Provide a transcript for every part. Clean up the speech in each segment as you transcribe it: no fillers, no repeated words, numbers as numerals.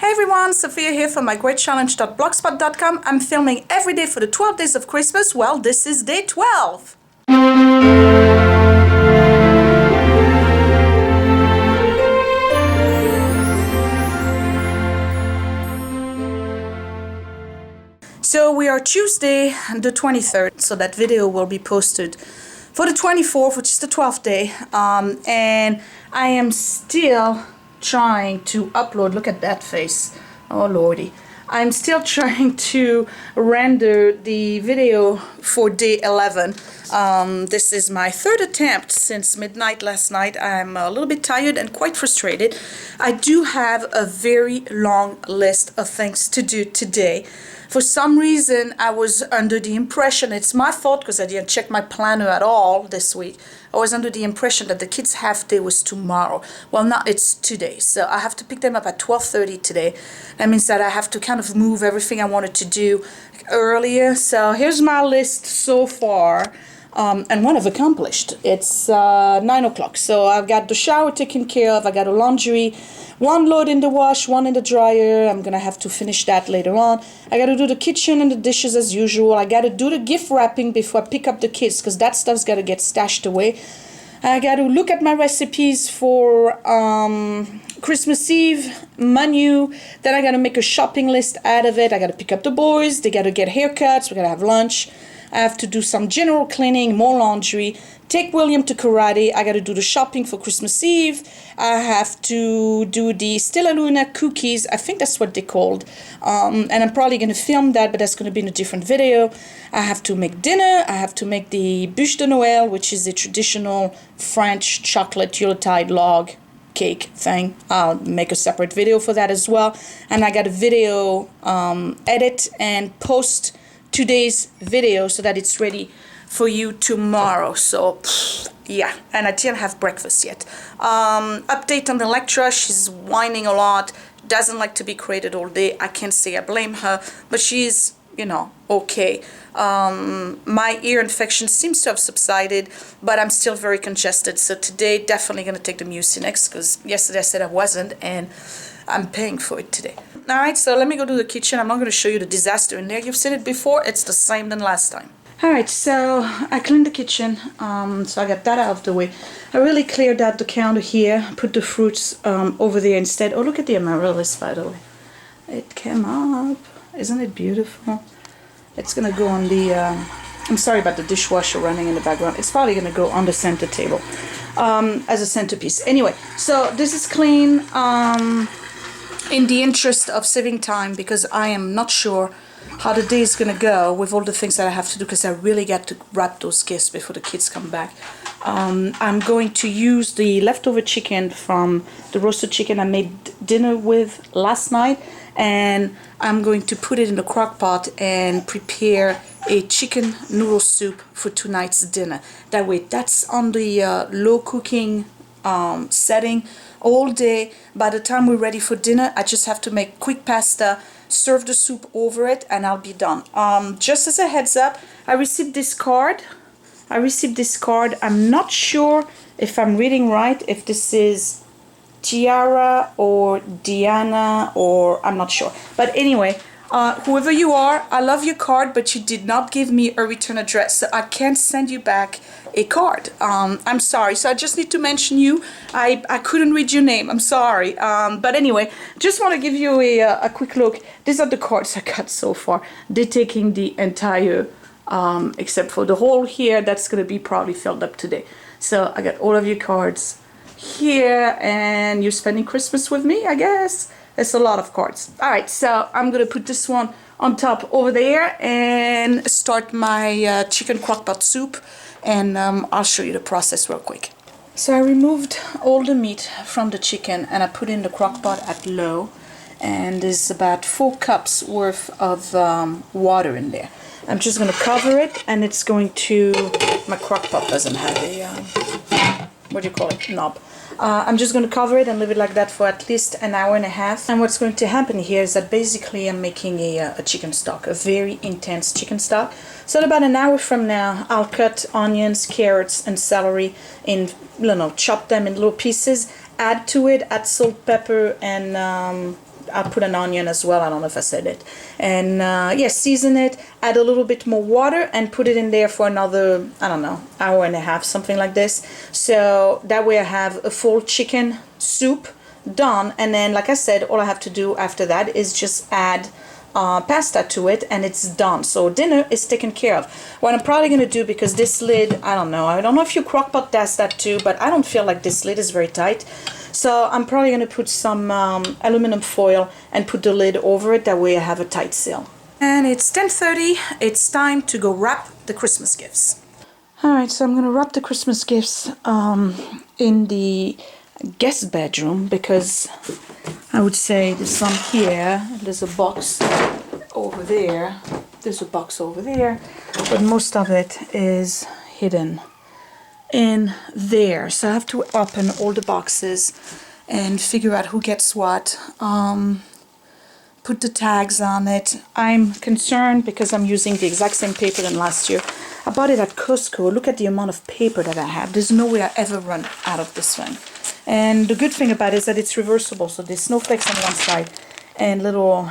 Hey everyone, Sophia here from mygreatchallenge.blogspot.com. I'm filming every day for the 12 days of Christmas. Well, this is day 12. So we are Tuesday the 23rd, so that video will be posted for the 24th, which is the 12th day. And I am still trying to upload. Look at that face. Oh lordy. I'm still trying to render the video for day 11. This is my third attempt since midnight last night. I'm a little bit tired and quite frustrated. I do have a very long list of things to do today. For some reason, I was under the impression, it's my fault because I didn't check my planner at all this week. I was under the impression that the kids' half day was tomorrow. Well, now it's today. So I have to pick them up at 12:30 today. That means that I have to kind of move everything I wanted to do earlier. So here's my list so far. And one I've accomplished. It's 9 o'clock. So I've got the shower taken care of. I got a laundry, one load in the wash, one in the dryer. I'm gonna have to finish that later on. I gotta do the kitchen and the dishes as usual. I gotta do the gift wrapping before I pick up the kids because that stuff's gotta get stashed away. I gotta look at my recipes for Christmas Eve menu. Then I gotta make a shopping list out of it. I gotta pick up the boys. They gotta get haircuts. We gotta have lunch. I have to do some general cleaning, more laundry, take William to karate. I got to do the shopping for Christmas Eve. I have to do the still Aluna Cookies. I think that's what they're called. And I'm probably going to film that, but that's going to be in a different video. I have to make dinner. I have to make the bûche de Noël, which is the traditional French chocolate Yuletide log cake thing. I'll make a separate video for that as well. And I got a video edit and post today's video so that it's ready for you tomorrow. So yeah, and I didn't have breakfast yet. Update on Electra. She's whining a lot, doesn't like to be cradled all day. I can't say I blame her, but she's, you know, okay. My ear infection seems to have subsided, but I'm still very congested. So today definitely gonna take the Mucinex because yesterday I said I wasn't, and I'm paying for it today. Alright, so let me go to the kitchen. I'm not going to show you the disaster in there. You've seen it before. It's the same than last time. Alright, so I cleaned the kitchen. So I got that out of the way. I really cleared out the counter here. Put the fruits over there instead. Oh, look at the amaryllis, by the way. It came up. Isn't it beautiful? It's going to go on the... I'm sorry about the dishwasher running in the background. It's probably going to go on the center table as a centerpiece. Anyway, so this is clean. In the interest of saving time, because I am not sure how the day is going to go with all the things that I have to do, because I really got to wrap those gifts before the kids come back. I'm going to use the leftover chicken from the roasted chicken I made dinner with last night, and I'm going to put it in the crock pot and prepare a chicken noodle soup for tonight's dinner. That way, that's on the low cooking setting all day. By the time we're ready for dinner, I just have to make quick pasta, serve the soup over it, and I'll be done. Just as a heads up, I received this card. I'm not sure if I'm reading right, if this is Tiara or Diana, or I'm not sure. But anyway, whoever you are, I love your card, but you did not give me a return address, so I can't send you back a card. I'm sorry. So I just need to mention you. I couldn't read your name. I'm sorry. But anyway, just want to give you a quick look. These are the cards I got so far. They're taking the entire, except for the hole here, that's going to be probably filled up today. So I got all of your cards here, and you're spending Christmas with me, I guess. It's a lot of cards. All right, so I'm going to put this one on top over there and start my chicken crock-pot soup, and I'll show you the process real quick. So I removed all the meat from the chicken and I put in the crock-pot at low, and there's about 4 cups worth of water in there. I'm just going to cover it, and it's going to... My crock-pot doesn't have a... what do you call it? Knob. I'm just going to cover it and leave it like that for at least an hour and a half. And what's going to happen here is that basically I'm making a chicken stock, a very intense chicken stock. So in about an hour from now, I'll cut onions, carrots, and celery in, chop them in little pieces, add to it, add salt, pepper, and I'll put an onion as well. I don't know if I said it. And yeah, season it, add a little bit more water, and put it in there for another, I don't know, hour and a half, something like this. So that way I have a full chicken soup done. And then, like I said, all I have to do after that is just add pasta to it, and it's done. So dinner is taken care of. What I'm probably going to do, because this lid, I don't know if your Crock-Pot does that too, but I don't feel like this lid is very tight. So I'm probably going to put some aluminum foil and put the lid over it. That way I have a tight seal. And it's 10:30. It's time to go wrap the Christmas gifts. Alright, so I'm going to wrap the Christmas gifts in the guest bedroom, because I would say there's some here, there's a box over there, there's a box over there, but most of it is hidden in there. So I have to open all the boxes and figure out who gets what, put the tags on it. I'm concerned because I'm using the exact same paper than last year. I bought it at Costco. Look at the amount of paper that I have. There's no way I ever run out of this thing. And the good thing about it is that it's reversible. So there's snowflakes on one side and little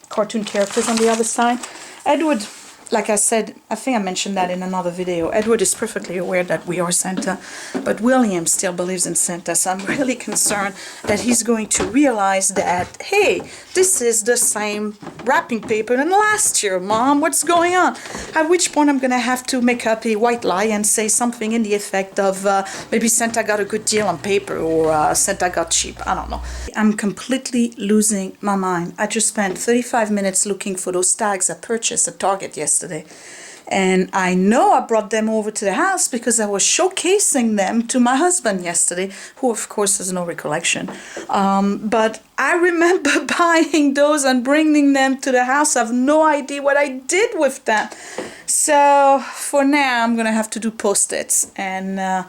cartoon characters on the other side. Edward, like I said, I think I mentioned that in another video, Edward is perfectly aware that we are Santa, but William still believes in Santa, so I'm really concerned that he's going to realize that, hey, this is the same wrapping paper than last year, Mom, what's going on? At which point I'm going to have to make up a white lie and say something in the effect of maybe Santa got a good deal on paper, or Santa got cheap, I don't know. I'm completely losing my mind. I just spent 35 minutes looking for those tags I purchased at Target yesterday. And I know I brought them over to the house because I was showcasing them to my husband yesterday, who of course has no recollection. But I remember buying those and bringing them to the house. I have no idea what I did with them. So for now, I'm going to have to do Post-its. And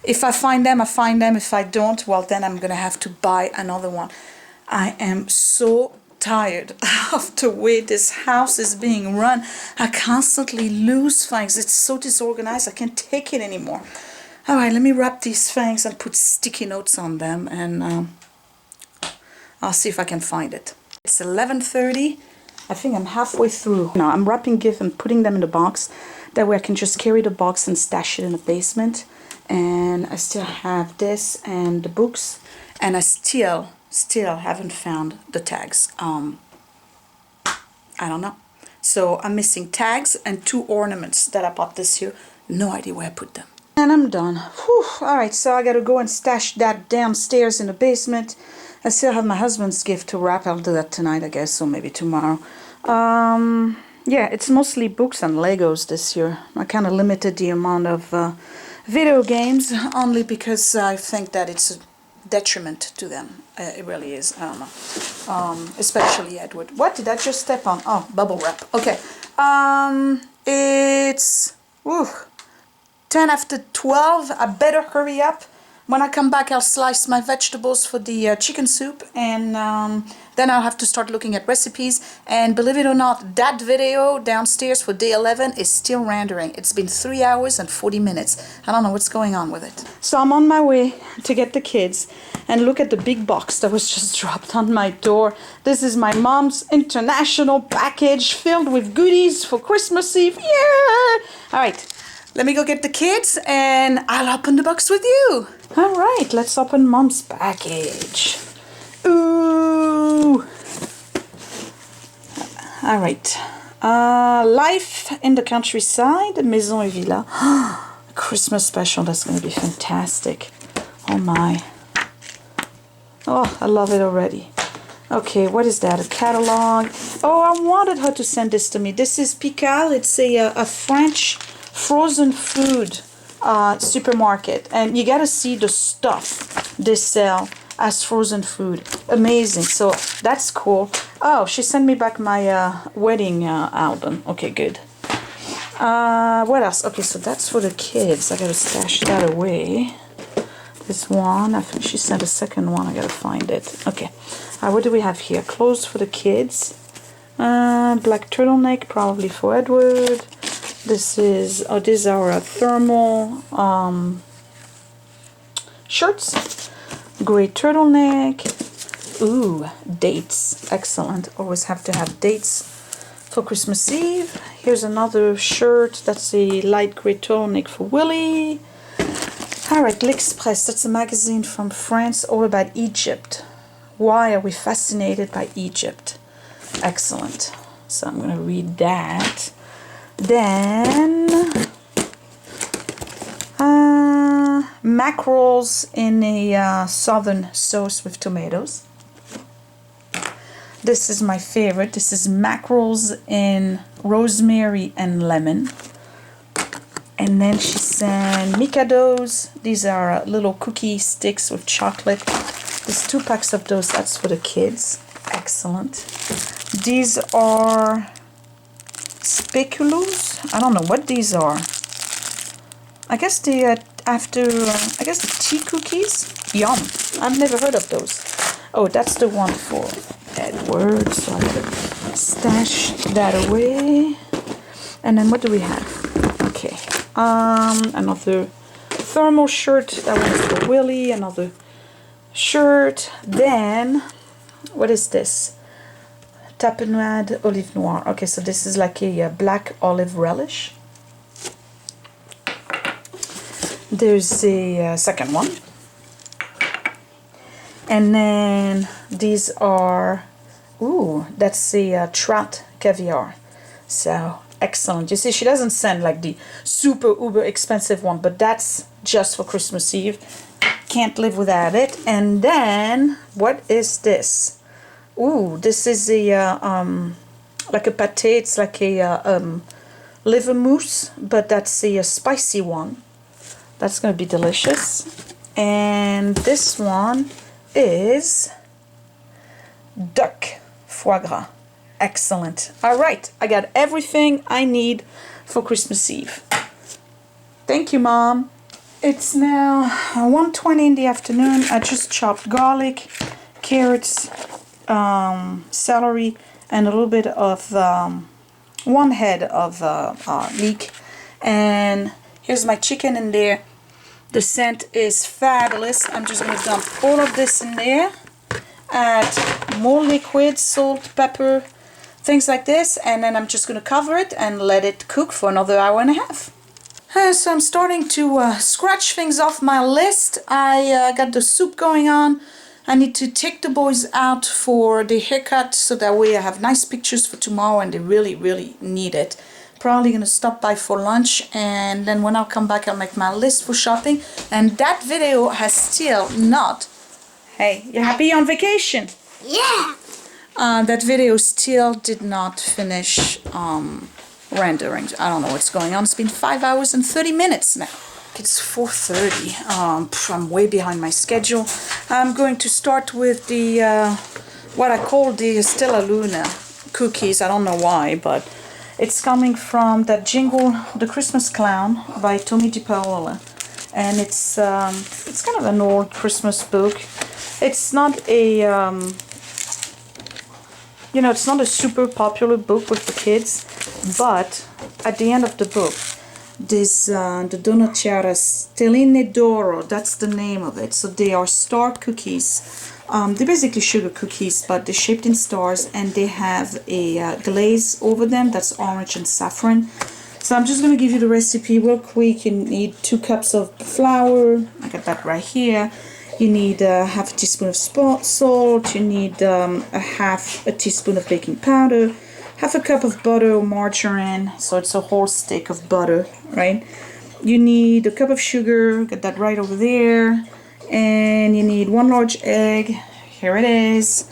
if I find them, I find them. If I don't, well, then I'm going to have to buy another one. I am so tired of the way this house is being run. I constantly lose things. It's so disorganized. I can't take it anymore. All right, let me wrap these things and put sticky notes on them, and I'll see if I can find it. It's 11:30. I think I'm halfway through. Now I'm wrapping gifts and putting them in the box. That way I can just carry the box and stash it in the basement. And I still have this and the books, and I still haven't found the tags. I don't know. So I'm missing tags and 2 ornaments that I bought this year. No idea where I put them. And I'm done. Whew. All right, so I gotta go and stash that downstairs in the basement. I still have my husband's gift to wrap. I'll do that tonight, I guess, or maybe tomorrow. Yeah, it's mostly books and Legos this year. I kind of limited the amount of video games only because I think that it's a detriment to them. It really is. I don't know. Especially Edward. What did I just step on? Oh, bubble wrap. Okay. It's 10 after 12. I better hurry up. When I come back, I'll slice my vegetables for the chicken soup, and then I'll have to start looking at recipes. And believe it or not, that video downstairs for day 11 is still rendering. It's been 3 hours and 40 minutes. I don't know what's going on with it. So I'm on my way to get the kids, and look at the big box that was just dropped on my door. This is my mom's international package filled with goodies for Christmas Eve. Yeah! All right. Let me go get the kids, and I'll open the box with you. All right, let's open Mom's package. Ooh. All right. Life in the Countryside, Maison et Villa. Christmas special, that's going to be fantastic. Oh my. Oh, I love it already. Okay, what is that? A catalog. Oh, I wanted her to send this to me. This is Pical. It's a French frozen food supermarket, and you gotta see the stuff they sell as frozen food. Amazing. So that's cool. Oh, she sent me back my wedding album. Okay, good. What else? Okay, so that's for the kids. I gotta stash that away. This one, I think she sent a second one. I gotta find it. Okay. What do we have here? Clothes for the kids. Black turtleneck, probably for Edward. This is, oh, these are thermal shirts. Gray turtleneck. Ooh, dates. Excellent. Always have to have dates for Christmas Eve. Here's another shirt. That's a light gray tonic for Willie. Alright, L'Express. That's a magazine from France all about Egypt. Why are we fascinated by Egypt? Excellent. So I'm going to read that. Then mackerels in a southern sauce with tomatoes. This is my favorite. This is mackerels in rosemary and lemon. And then she sent Mikados. These are little cookie sticks with chocolate. There's 2 packs of those. That's for the kids. Excellent. These are speculoos. I don't know what these are. I guess they I guess the tea cookies. Yum. I've never heard of those. Oh, that's the one for Edward. So I could stash that away. And then what do we have? Okay. Another thermal shirt. That one is for Willie. Another shirt. Then, what is this? Tapenade olive noir. Okay, so this is like a black olive relish. There's a second one. And then these are, ooh, that's a trout caviar. So excellent. You see, she doesn't send like the super uber expensive one, but that's just for Christmas Eve. Can't live without it. And then, what is this? Ooh, this is a like a pâté. It's like a liver mousse, but that's a spicy one. That's gonna be delicious. And this one is duck foie gras. Excellent. All right, I got everything I need for Christmas Eve. Thank you, Mom. It's now 1:20 in the afternoon. I just chopped garlic, carrots, celery, and a little bit of 1 head of leek. And here's my chicken in there. The scent is fabulous. I'm just going to dump all of this in there. Add more liquid, salt, pepper, things like this. And then I'm just going to cover it and let it cook for another hour and a half. So I'm starting to scratch things off my list. I got the soup going on. I need to take the boys out for the haircut so that way I have nice pictures for tomorrow, and they really, really need it. Probably gonna stop by for lunch, and then when I'll come back I'll make my list for shopping. And that video has still not, hey, you happy you're on vacation? Yeah. That video still did not finish rendering. I don't know what's going on. It's been 5 hours and 30 minutes now. It's 4:30. I'm way behind my schedule. I'm going to start with the what I call the still Aluna Cookies. I don't know why, but it's coming from that jingle, The Christmas Clown by Tommy DiPaola. And it's kind of an old Christmas book. It's not a, you know, it's not a super popular book with the kids, but at the end of the book, this, the Donatiera Stelline d'Oro, that's the name of it. So they are star cookies. They're basically sugar cookies, but they're shaped in stars, and they have a glaze over them that's orange and saffron. So I'm just going to give you the recipe real quick. You need 2 cups of flour. I got that right here. You need half a teaspoon of salt. You need a half a teaspoon of baking powder. Half a cup of butter or margarine. So it's a whole stick of butter, right? You need a cup of sugar. Got that right over there. And you need 1 large egg, here it is,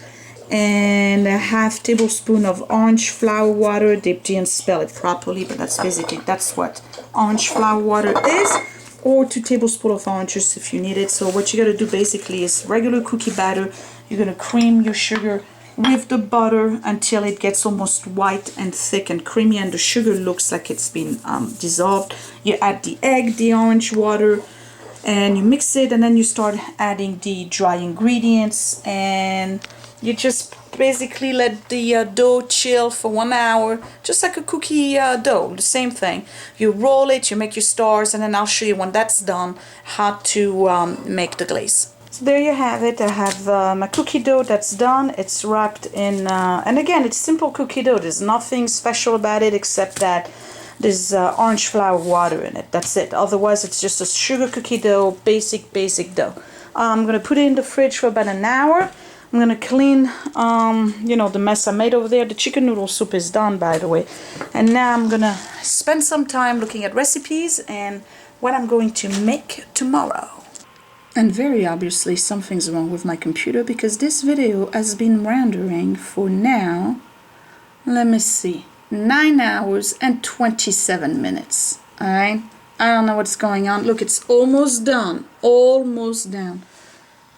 and a half tablespoon of orange flower water. They didn't spell it properly, but that's what orange flower water is, or 2 tablespoons of orange juice if you need it. So what you gotta do basically is regular cookie batter. You're gonna cream your sugar with the butter until it gets almost white and thick and creamy, and the sugar looks like it's been dissolved. You add the egg, the orange water, and you mix it, and then you start adding the dry ingredients, and you just basically let the dough chill for 1 hour, just like a cookie dough, the same thing. You roll it, you make your stars, and then I'll show you when that's done how to make the glaze. So there you have it. I have my cookie dough that's done. It's wrapped in, and again, it's simple cookie dough. There's nothing special about it except that there's orange flower water in it. That's it. Otherwise, it's just a sugar cookie dough, basic dough. I'm going to put it in the fridge for about an hour. I'm going to clean, you know, the mess I made over there. The chicken noodle soup is done, by the way. And now I'm going to spend some time looking at recipes and what I'm going to make tomorrow. And very obviously something's wrong with my computer because this video has been rendering for now, let me see, 9 hours and 27 minutes. Alright? I don't know what's going on. Look, it's almost done. Almost done.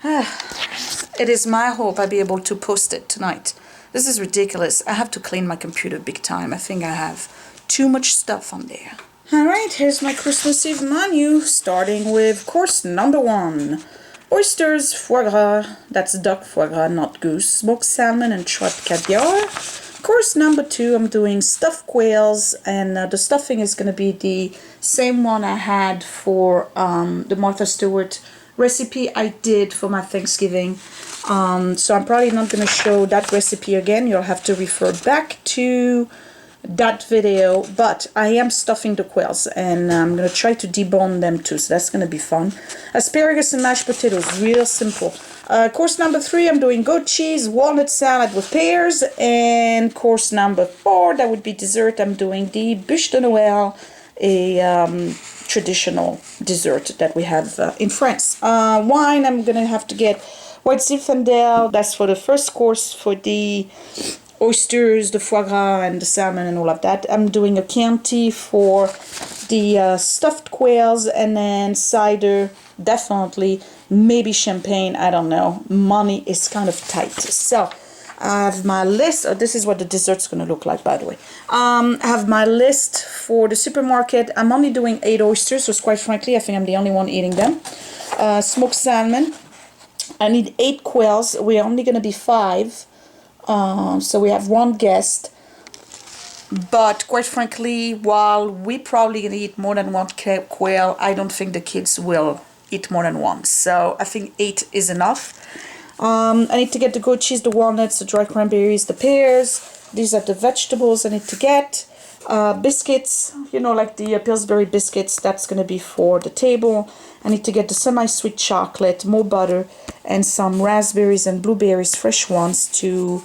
It is my hope I'll be able to post it tonight. This is ridiculous. I have to clean my computer big time. I think I have too much stuff on there. Alright, here's my Christmas Eve menu, starting with course number 1. Oysters, foie gras, that's duck foie gras, not goose, smoked salmon and shrimp caviar. Course number 2, I'm doing stuffed quails, and the stuffing is going to be the same one I had for the Martha Stewart recipe I did for my Thanksgiving. So I'm probably not going to show that recipe again. You'll have to refer back to that video, but I am stuffing the quails and I'm going to try to debone them too, so that's going to be fun. Asparagus and mashed potatoes, real simple. Course number 3, I'm doing goat cheese, walnut salad with pears, and course number 4, that would be dessert, I'm doing the bûche de Noël, a traditional dessert that we have in France. Wine, I'm going to have to get white Zinfandel, that's for the first course, for the oysters, the foie gras, and the salmon and all of that. I'm doing a Chianti for the stuffed quails, and then cider, definitely, maybe champagne, I don't know. Money is kind of tight. So I have my list. Oh, this is what the dessert's going to look like, by the way. I have my list for the supermarket. I'm only doing 8 oysters, so quite frankly, I think I'm the only one eating them. Smoked salmon. I need 8 quails. We're only going to be 5. So we have 1 guest, but quite frankly, while we probably gonna eat more than 1 quail, I don't think the kids will eat more than 1. So I think 8 is enough. I need to get the goat cheese, the walnuts, the dry cranberries, the pears. These are the vegetables I need to get. Biscuits, you know, like the Pillsbury biscuits, that's gonna be for the table. I need to get the semi-sweet chocolate, more butter, and some raspberries and blueberries, fresh ones, to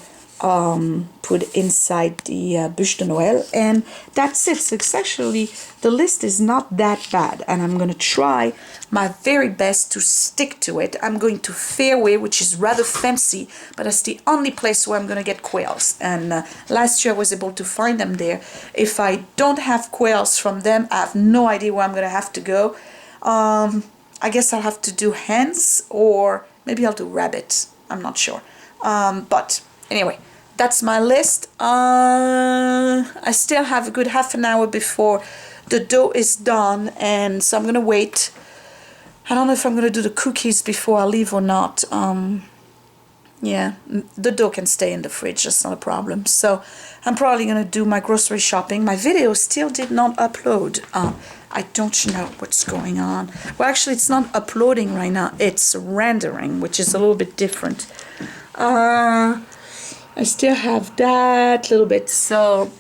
put inside the bûche de Noël, and that's it. So it's actually, the list is not that bad, and I'm going to try my very best to stick to it. I'm going to Fairway, which is rather fancy, but that's the only place where I'm going to get quails, and last year I was able to find them there. If I don't have quails from them, I have no idea where I'm going to have to go. I guess I'll have to do hens, or maybe I'll do rabbit. I'm not sure. But anyway, that's my list. I still have a good half an hour before the dough is done, and so I'm going to wait. I don't know if I'm going to do the cookies before I leave or not. Yeah, the dough can stay in the fridge, that's not a problem. So I'm probably going to do my grocery shopping. My video still did not upload. I don't know what's going on. Well, actually, it's not uploading right now. It's rendering, which is a little bit different. I still have that little bit, so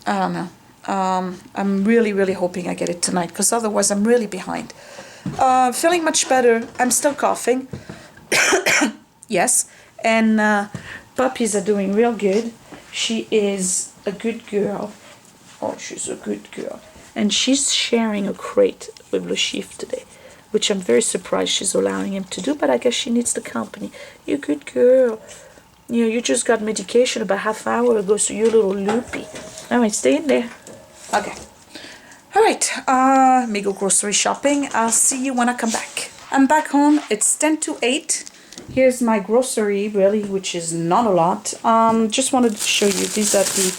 I don't know. I'm really hoping I get it tonight, because otherwise I'm really behind. Feeling much better. I'm still coughing. Yes, and puppies are doing real good. She is a good girl. Oh, she's a good girl. And she's sharing a crate with Le Chiffre today, which I'm very surprised she's allowing him to do, but I guess she needs the company. You good girl. You know, you just got medication about half an hour ago, so you're a little loopy. Alright, stay in there. Okay. Alright, let me go grocery shopping. I'll see you when I come back. I'm back home. It's 10 to 8. Here's my grocery, really, which is not a lot. Just wanted to show you. These are the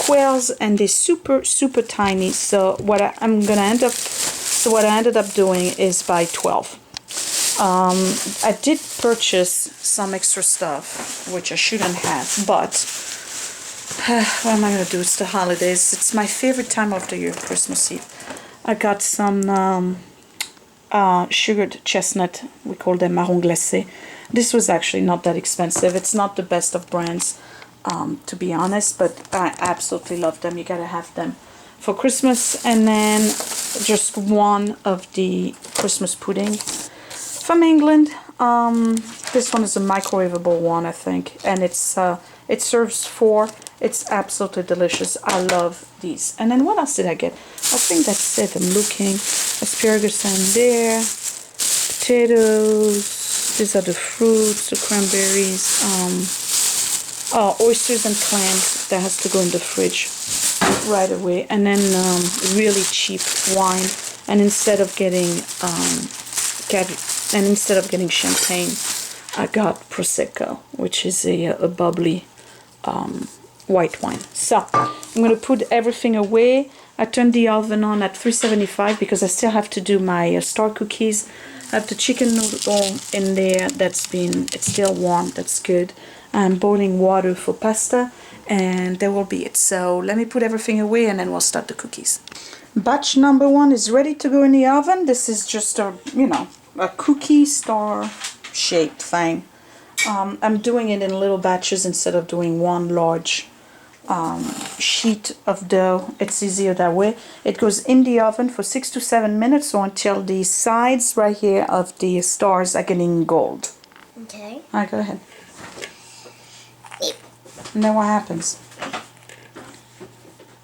quails, and they're super tiny. So what I ended up doing is buy 12. I did purchase some extra stuff, which I shouldn't have, but what am I going to do? It's the holidays. It's my favorite time of the year, Christmas Eve. I got some sugared chestnut. We call them marron glacé. This was actually not that expensive. It's not the best of brands, to be honest, but I absolutely love them. You gotta have them for Christmas. And then just one of the Christmas pudding from England. This one is a microwavable one, I think, and it serves 4. It's absolutely delicious. I love these. And then what else did I get? I think that's it. I'm looking. Asparagus in there, potatoes. These are the fruits, the cranberries. Oysters and clams. That has to go in the fridge right away. And then really cheap wine. And instead of getting champagne, I got Prosecco, which is a bubbly white wine. So I'm going to put everything away. I turned the oven on at 375 because I still have to do my star cookies. I have the chicken noodle in there it's still warm. That's good. I'm boiling water for pasta, and there will be it. So let me put everything away and then we'll start the cookies. Batch number 1 is ready to go in the oven. This is just a cookie star shaped thing. I'm doing it in little batches instead of doing one large sheet of dough. It's easier that way. It goes in the oven for 6 to 7 minutes or until the sides right here of the stars are getting gold. Okay. Alright, go ahead. And then what happens?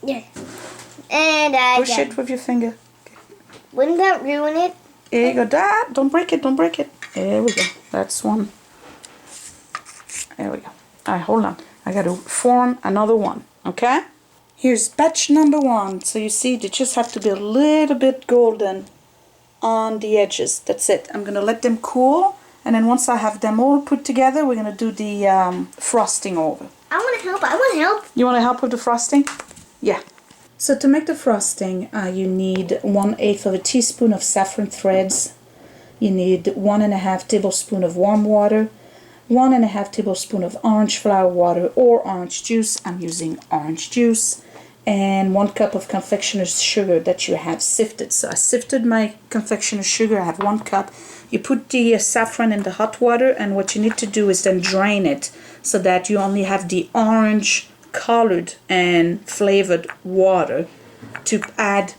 Yeah. And I push it with your finger. Wouldn't that ruin it? Here you go. Dad, don't break it, don't break it. There we go. That's one. There we go. Alright, hold on. I got to form another one. Okay? Here's batch number 1. So you see, they just have to be a little bit golden on the edges. That's it. I'm going to let them cool. And then once I have them all put together, we're going to do the frosting over. I want to help. I want to help. You want to help with the frosting? Yeah. So to make the frosting, you need 1/8 of a teaspoon of saffron threads. You need 1½ tablespoon of warm water, 1½ tablespoon of orange flower water or orange juice. I'm using orange juice. And 1 cup of confectioner's sugar that you have sifted. So I sifted my confectioner's sugar. I have 1 cup. You put the saffron in the hot water, and what you need to do is then drain it so that you only have the orange colored and flavored water to add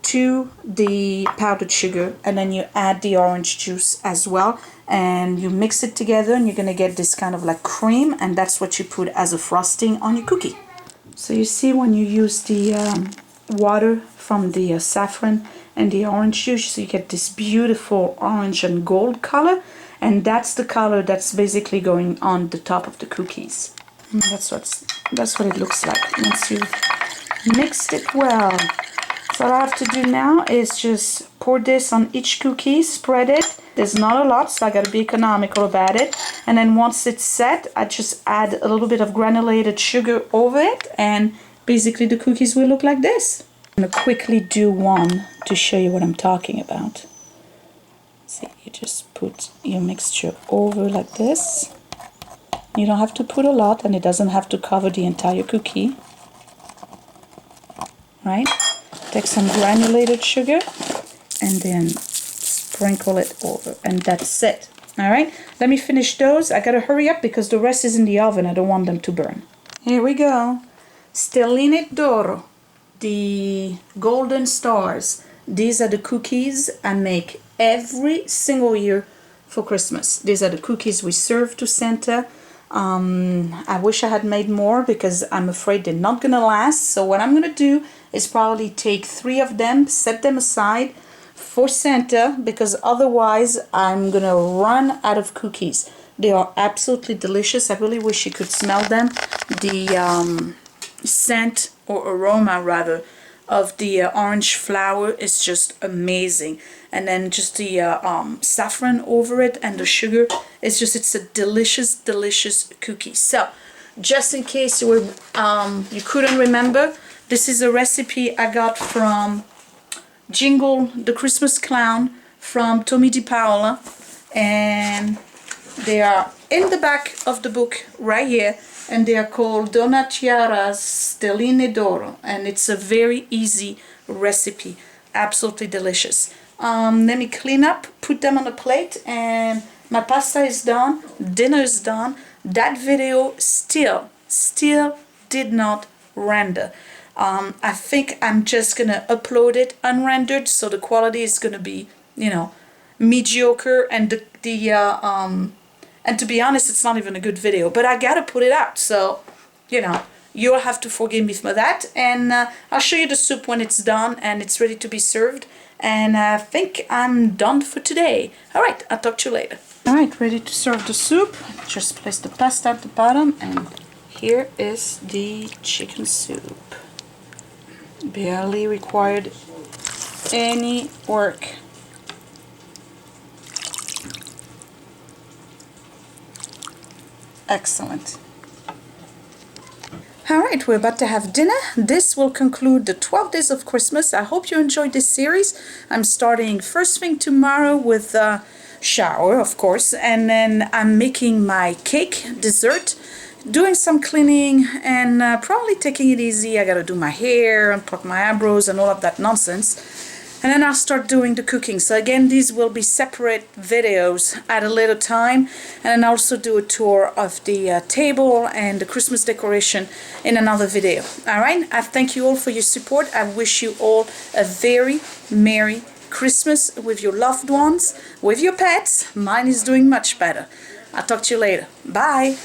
to the powdered sugar, and then you add the orange juice as well, and you mix it together, and you're going to get this kind of like cream, and that's what you put as a frosting on your cookie. So you see, when you use the water from the saffron and the orange juice, so you get this beautiful orange and gold color, and that's the color that's basically going on the top of the cookies. And that's what it looks like once you've mixed it well. So what I have to do now is just pour this on each cookie, spread it. There's not a lot, so I gotta be economical about it. And then once it's set, I just add a little bit of granulated sugar over it, and basically the cookies will look like this. I'm gonna quickly do one to show you what I'm talking about. See, you just put your mixture over like this. You don't have to put a lot, and it doesn't have to cover the entire cookie. Right? Take some granulated sugar and then sprinkle it over, and that's it. All right, let me finish those. I gotta hurry up because the rest is in the oven. I don't want them to burn. Here we go. Stelline d'oro, the golden stars. These are the cookies I make every single year for Christmas. These are the cookies we serve to Santa. I wish I had made more because I'm afraid they're not gonna last. So what I'm gonna do is probably take 3 of them, set them aside for Santa, because otherwise I'm gonna run out of cookies. They are absolutely delicious. I really wish you could smell them. The scent, or aroma rather, of the orange flower is just amazing, and then just the saffron over it and the sugar, it's a delicious cookie. So just in case you couldn't remember, this is a recipe I got from Jingle the Christmas Clown from Tommy Di Paola, and they are in the back of the book right here, and they are called Donatiara's Stelline d'oro, and it's a very easy recipe, absolutely delicious. Let me clean up, put them on a plate, and my pasta is done, dinner is done. That video still did not render. I think I'm just gonna upload it unrendered, so the quality is gonna be, you know, mediocre, and and to be honest, it's not even a good video, but I gotta put it out, so, you know, you'll have to forgive me for that. And I'll show you the soup when it's done and it's ready to be served. And I think I'm done for today. All right, I'll talk to you later. All right, ready to serve the soup. Just place the pasta at the bottom, and here is the chicken soup. Barely required any work. Excellent. Alright, we're about to have dinner. This will conclude the 12 days of Christmas. I hope you enjoyed this series. I'm starting first thing tomorrow with a shower, of course, and then I'm making my cake dessert, doing some cleaning, and probably taking it easy. I gotta do my hair and pluck my eyebrows and all of that nonsense. And then I'll start doing the cooking. So again, these will be separate videos at a later time. And then I'll also do a tour of the table and the Christmas decoration in another video. Alright, I thank you all for your support. I wish you all a very Merry Christmas with your loved ones, with your pets. Mine is doing much better. I'll talk to you later. Bye!